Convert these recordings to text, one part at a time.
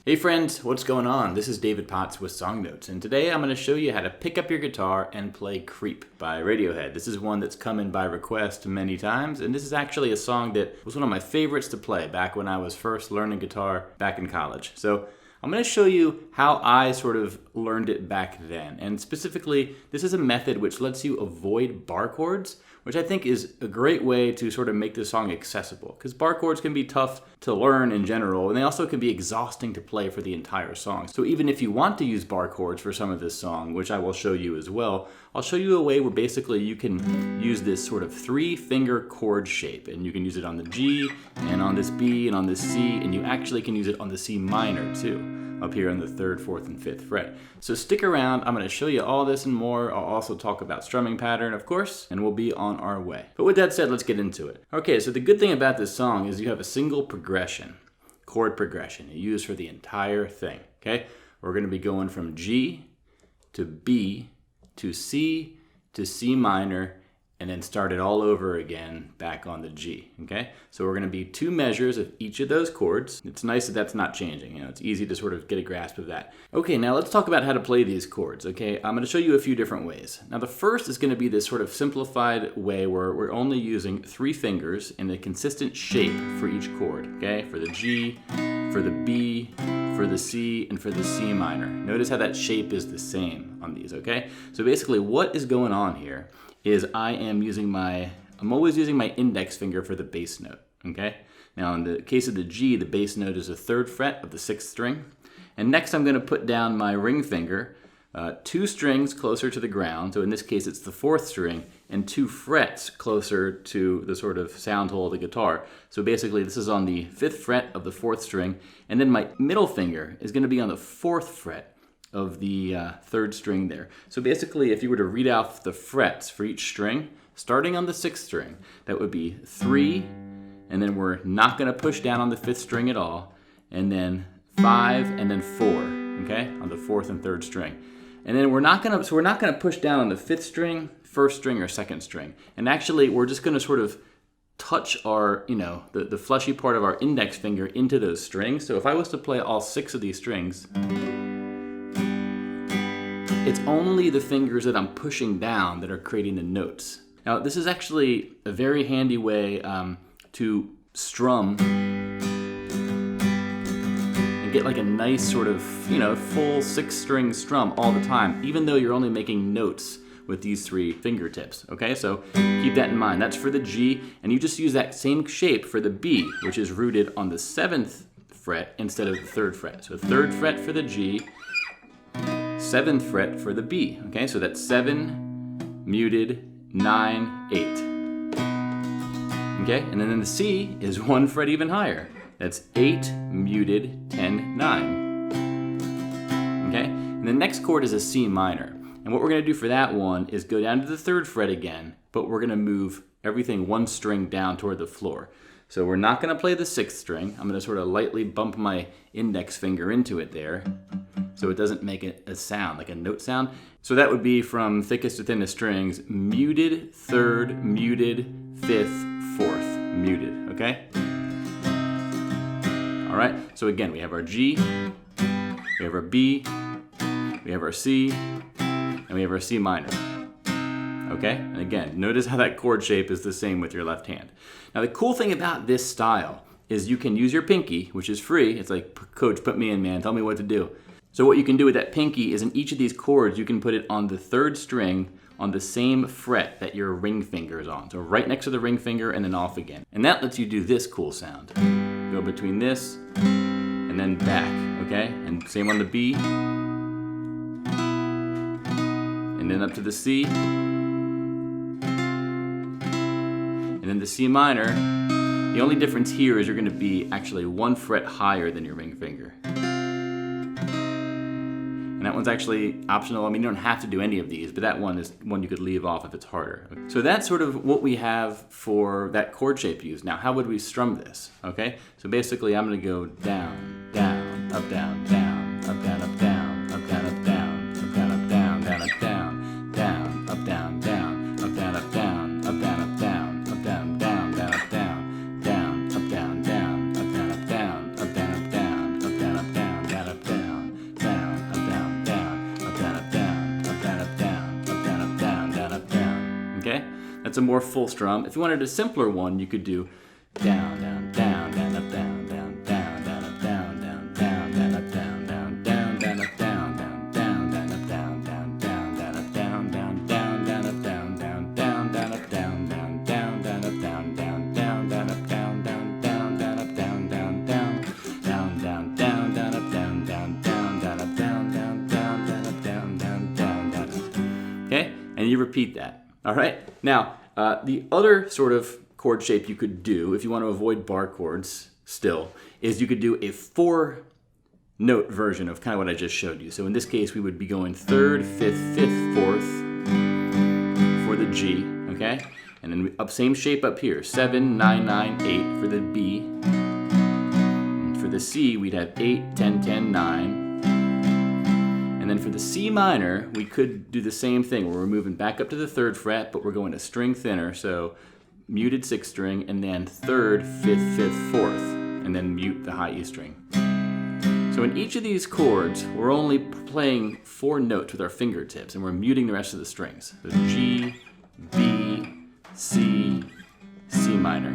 Hey friends, what's going on? This is David Potts with Song Notes, and today I'm going to show you how to pick up your guitar and play Creep by Radiohead. This is one that's come in by request many times, and this is actually a song that was one of my favorites to play back when I was first learning guitar back in college. So I'm going to show you how I sort of learned it back then, and specifically, this is a method which lets you avoid bar chords, which I think is a great way to sort of make this song accessible, because bar chords can be tough to learn in general, and they also can be exhausting to play for the entire song. So even if you want to use bar chords for some of this song, which I will show you as well, I'll show you a way where basically you can use this sort of 3-finger chord shape, and you can use it on the G, and on this B, and on this C, and you actually can use it on the C minor too, up here on the 3rd, 4th, and 5th fret. So stick around, I'm going to show you all this and more. I'll also talk about strumming pattern, of course, and we'll be on our way. But with that said, let's get into it. Okay, so the good thing about this song is you have a single progression, chord progression, you use for the entire thing, okay? We're going to be going from G to B to C minor, and then start it all over again back on the G, okay? So we're going to be 2 measures of each of those chords. It's nice that that's not changing, it's easy to sort of get a grasp of that. Okay, now let's talk about how to play these chords, okay? I'm going to show you a few different ways. Now the first is going to be this sort of simplified way where we're only using 3 fingers in a consistent shape for each chord, okay? For the G, for the B, for the C, and for the C minor. Notice how that shape is the same on these, okay? So basically what is going on here is I'm always using my index finger for the bass note, okay? Now in the case of the G, the bass note is the 3rd fret of the 6th string. And next I'm gonna put down my ring finger 2 strings closer to the ground, so in this case it's the 4th string, and 2 frets closer to the sort of sound hole of the guitar. So basically this is on the 5th fret of the 4th string, and then my middle finger is gonna be on the 4th fret of the 3rd string there. So basically, if you were to read off the frets for each string, starting on the 6th string, that would be 3, and then we're not gonna push down on the 5th string at all, and then 5, and then 4, okay, on the 4th and 3rd string. And then we're not gonna push down on the 5th string, 1st string, or 2nd string. And actually, we're just gonna sort of touch our, the fleshy part of our index finger into those strings. So if I was to play all 6 of these strings, it's only the fingers that I'm pushing down that are creating the notes. Now, this is actually a very handy way to strum and get like a nice sort of, full 6-string strum all the time, even though you're only making notes with these 3 fingertips, okay? So keep that in mind. That's for the G, and you just use that same shape for the B, which is rooted on the 7th fret instead of the 3rd fret. So 3rd fret for the G, 7th fret for the B, okay? So that's 7, muted, 9, 8. Okay, and then the C is 1 fret even higher. That's 8, muted, 10, 9. Okay, and the next chord is a C minor. And what we're gonna do for that one is go down to the 3rd fret again, but we're gonna move everything 1 string down toward the floor. So we're not gonna play the 6th string. I'm gonna sort of lightly bump my index finger into it there, so it doesn't make a sound, like a note sound. So that would be from thickest to thinnest strings, muted, 3rd, muted, 5th, 4th, muted, okay? All right, so again, we have our G, we have our B, we have our C, and we have our C minor, okay? And again, notice how that chord shape is the same with your left hand. Now the cool thing about this style is you can use your pinky, which is free. It's like, coach, put me in, man, tell me what to do. So what you can do with that pinky is in each of these chords, you can put it on the 3rd string on the same fret that your ring finger is on. So right next to the ring finger and then off again. And that lets you do this cool sound. Go between this and then back, okay? And same on the B. And then up to the C. And then the C minor. The only difference here is you're gonna be actually 1 fret higher than your ring finger. And that one's actually optional. I mean, you don't have to do any of these, but that one is one you could leave off if it's harder. So that's sort of what we have for that chord shape used. Now, how would we strum this, okay? So basically, I'm gonna go down, down, up, down, down, up, down, up, down, up, down, up, down, up, down, up, down, down, up, down, down, up, down, down, up, down, up, down, up, down, up, down, up, down, down, down, up, down, down, up, down, down, up, down, up, down, up, down, up, down, up, down, up, down, up, down, down, it's a more full strum. If you wanted a simpler one, you could do down, down, down, down, up, down, down, down, down, up, down, down, down, down, up, down, down, down, down, up, down, down, down, down, up, down, down, down, down, up, down, down, down, down, up, down, down, down, down, up, down, down, down, down, up, down, down, down, down, up, down, down, down, down, up, down, down, down, down, down, down, down, up, down, down, down, down, up, down, down, down, down, up, down, down, down, down. Okay, and you repeat that. All right. Now, the other sort of chord shape you could do, if you want to avoid bar chords still, is you could do a 4-note version of kind of what I just showed you. So in this case, we would be going 3rd, 5th, 5th, 4th for the G, okay? And then up same shape up here, 7, 9, 9, 8 for the B. And for the C, we'd have 8, 10, 10, 9. And then for the C minor, we could do the same thing where we're moving back up to the 3rd fret, but we're going a string thinner. So muted 6th string, and then 3rd, 5th, 5th, 4th, and then mute the high E string. So in each of these chords, we're only playing 4 notes with our fingertips, and we're muting the rest of the strings. So G, B, C, C minor,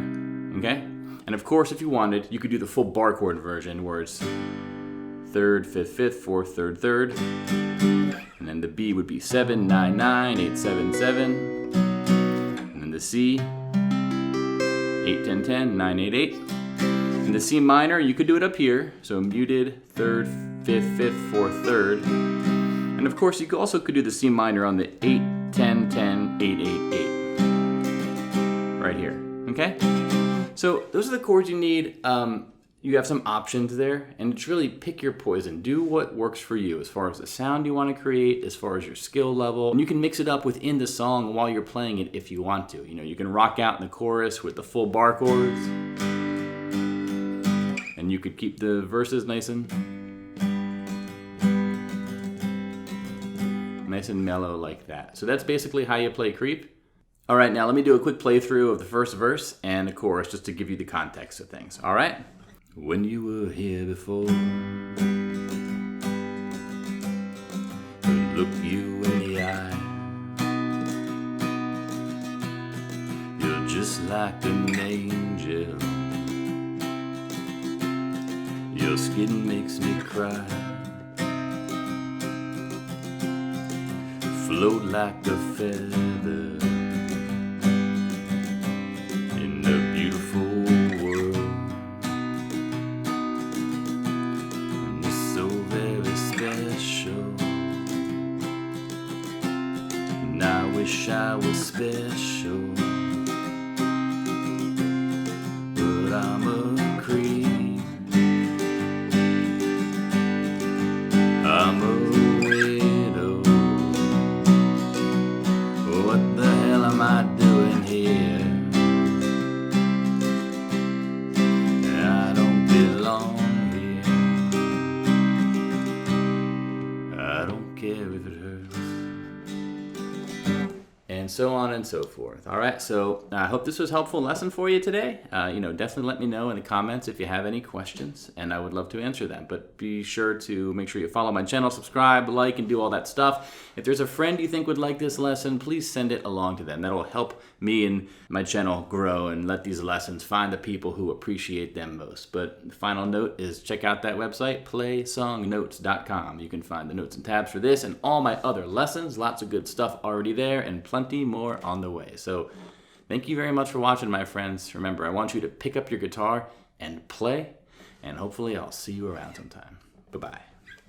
okay? And of course, if you wanted, you could do the full bar chord version where it's 3rd, 5th, 5th, 4th, 3rd, 3rd. And then the B would be 7, 9, 9, 8, 7, 7. And then the C, 8, 10, 10, 9, 8, 8. And the C minor, you could do it up here. So muted, 3rd, 5th, 5th, 4th, 3rd. And of course, you also could do the C minor on the 8, 10, 10, 8, 8, 8. Right here, okay? So those are the chords you need. You have some options there, and it's really pick your poison. Do what works for you as far as the sound you want to create, as far as your skill level. And you can mix it up within the song while you're playing it if you want to. You know, you can rock out in the chorus with the full bar chords, and you could keep the verses nice and mellow like that. So that's basically how you play Creep. All right, now let me do a quick playthrough of the first verse and the chorus just to give you the context of things. All right? When you were here before, look you in the eye. You're just like an angel. Your skin makes me cry. Float like a feather in a beautiful world. And you're so very special. And I wish I was special, but I'm a creep. I'm a widow. What the hell am I doing here? I don't belong here. I don't care if it hurts. And so on and so forth. All right, so I hope this was a helpful lesson for you today. Definitely let me know in the comments if you have any questions, and I would love to answer them. But be sure to make sure you follow my channel, subscribe, like, and do all that stuff. If there's a friend you think would like this lesson, please send it along to them. That'll help me and my channel grow and let these lessons find the people who appreciate them most. But the final note is check out that website, playsongnotes.com. You can find the notes and tabs for this and all my other lessons. Lots of good stuff already there and plenty more on the way. So thank you very much for watching, my friends. Remember, I want you to pick up your guitar and play, and hopefully I'll see you around sometime. Bye-bye.